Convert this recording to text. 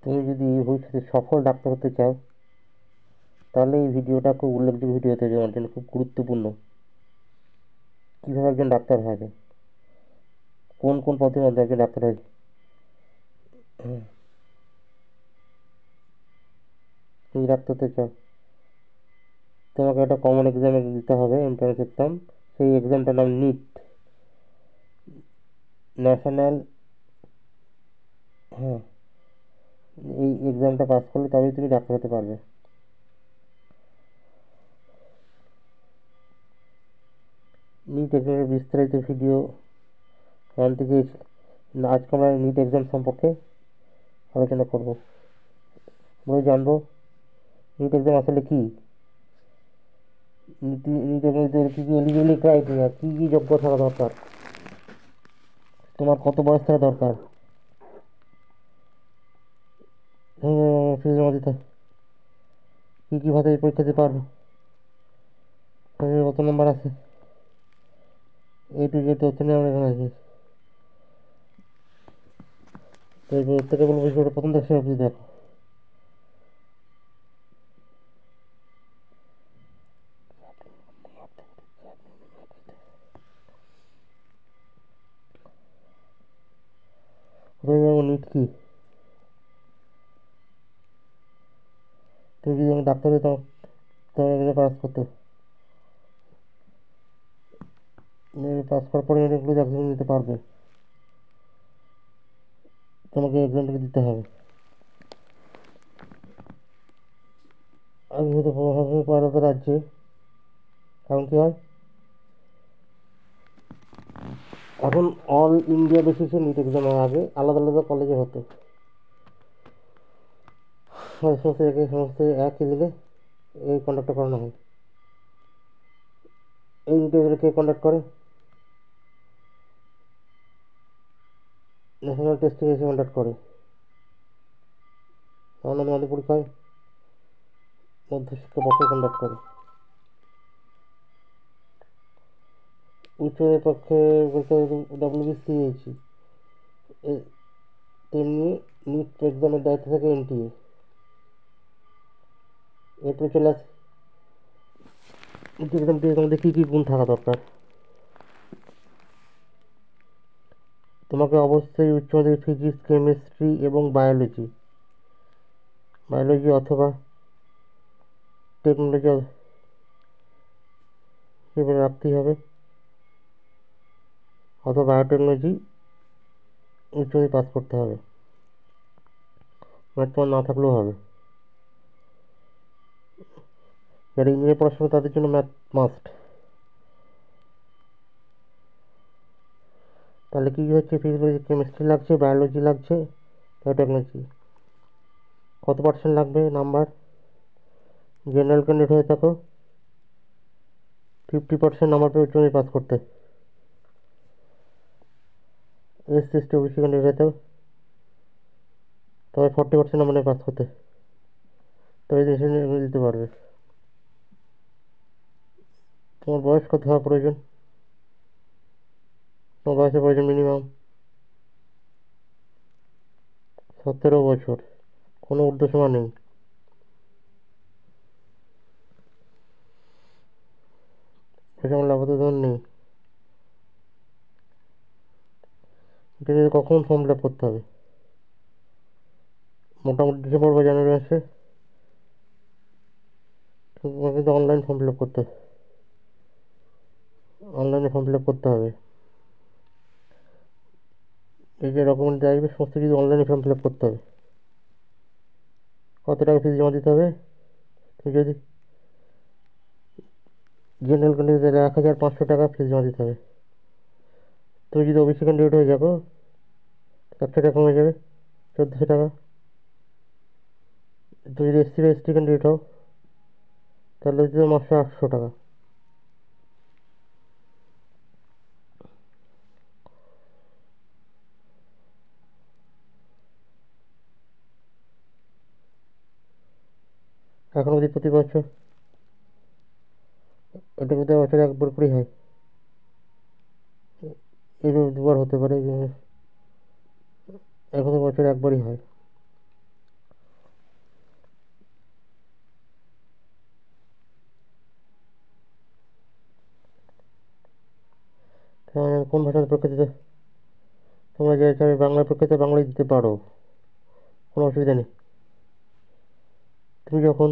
তুমি যদি ভবিষ্যতে সফল ডাক্তার হতে চাও তাহলে এই ভিডিওটা খুব উল্লেখযোগ্য ভিডিও হতে তোমার জন্য খুব গুরুত্বপূর্ণ। কীভাবে একজন ডাক্তার হয়, কোন কোন পথের মধ্যে একজন ডাক্তার হয়। তুমি ডাক্তার হতে চাও, তোমাকে একটা কমন এক্সাম দিতে হবে, এন্ট্রান্স এক্সাম। সেই এক্সামটার নাম নিট, ন্যাশনাল। হ্যাঁ, এই এক্সামটা পাস করলে তবেই তুমি ডাক্তার হতে পারবে। নিট এক্সামের বিস্তারিত ভিডিও জানতে চেয়েছি, আজকে আমরা নিট এক্সাম সম্পর্কে আলোচনা করব, আমরা জানবো নিট এক্সাম আসলে কি, নিট এক্সামের কী কী এলিজিবিলিটি ক্রাইটেরিয়া, কী কী যোগ্য থাকা দরকার, তোমার কত বয়স থাকা দরকার, ফিজ জমা দিতে কী কী ভাবে পরীক্ষা দিতে পারবে, কত নম্বর আছে, এই টু জেড তথ্য নিয়ে আমরা এখানে আছি। তো এই প্রত্যেকে বলবো ভিডিওটা প্রথম থেকে শেষ অবধি দেখো। প্রথমে যাবো নিট কি। তুমি যদি ডাক্তার হতো তাহলে পাস করতে, পাস করার পরে অনেকগুলো চাকরি নিতে পারবে, তোমাকে এক্সামটাকে দিতে হবে। আগে হতে হবে আলাদা রাজ্যে, কারণ কী হয় এখন অল ইন্ডিয়া বেসিসে নিট এক্সাম হয়, আগে আলাদা আলাদা কলেজে হতো, সমস্ত একই দিলে এই কন্ডাক্টটা করানো হয়। এই নিট এক্সাম কে কন্ডাক্ট করে, ন্যাশনাল টেস্টিং এসে কন্ডাক্ট করে। অন্যান্য আমাদের পরীক্ষায় মধ্যশিক্ষা পর্ষদ কন্ডাক্ট করে। উচ্চমাধ্যমিক পক্ষে WBCH, তেমনি নিট এক্সামের দায়িত্ব থাকে NTA। এরপরে চলে আসে নিট এক্সাম দিয়ে তোমাদের কী কী গুণ থাকা দরকার। তোমাকে অবশ্যই উচ্চমাধ্যমিক ফিজিক্স, কেমিস্ট্রি এবং বায়োলজি অথবা টেকনোলজি এবারে রাখতেই হবে, অথবা বায়োটেকনোলজি উচ্চমাধ্যমিক পাস করতে হবে, ম্যাথ তোমার না থাকলেও হবে। যারা ইঞ্জিনিয়ারিং পড়াশোনা তাদের জন্য ম্যাথ মাস্ট। তাহলে কী হচ্ছে, ফিজিক্স কেমিস্ট্রি লাগছে, বায়োলজি লাগছে, বায়োটেকনোলজি। কত পার্সেন্ট লাগবে নাম্বার, জেনারেল ক্যান্ডিডেট হয়ে থাকো 50% নাম্বার পেয়ে উচ্চমাধ্যমিক পাস করতে, SC/ST OBC ক্যান্ডিডেট হয়ে থাকো তবে 40% নাম্বার নিয়ে পাস করতে, তবে দিতে পারবে। তোমার বয়স কত হওয়া প্রয়োজন, তোমার বয়সের প্রয়োজন মিনিমাম 17 বছর, কোনো ঊর্ধ্বসীমা নেই। সেরকম আবেদন নেই। এটা কখন ফর্ম ফিল আপ করতে হবে, মোটামুটি ডিসেম্বর বা জানুয়ারি মাসে তোমাকে তো অনলাইন ফর্ম ফিল আপ করতে হবে, অনলাইনে ফর্ম ফিল আপ করতে হবে। এই যে ডকুমেন্ট চাইবে সমস্ত কিছু অনলাইনে ফর্ম ফিল আপ করতে হবে। কত টাকা ফিস জমা দিতে হবে, তুমি যদি জেনারেল ক্যান্ডিডেট 1500 টাকা ফিস জমা দিতে হবে। তুমি যদি OBC ক্যান্ডিডেট হয়ে যাবো 100 টাকা কমে যাবে, 1400 টাকা। তুমি যদি SC বা ST ক্যান্ডিডেট হও তাহলে দিতে হবে মাসে 800 টাকা। এখন অবধি প্রতি বছর এটা বোধহয় বছরে একবার করেই হয়, এইভাবে দুবার হতে পারে, এখন বছরে একবারই হয়। কোন ভাষার পরীক্ষা দিতে তোমরা যে চাইবে বাংলার পরীক্ষাতে বাংলায় দিতে পারো, কোনো অসুবিধা নেই। তুমি যখন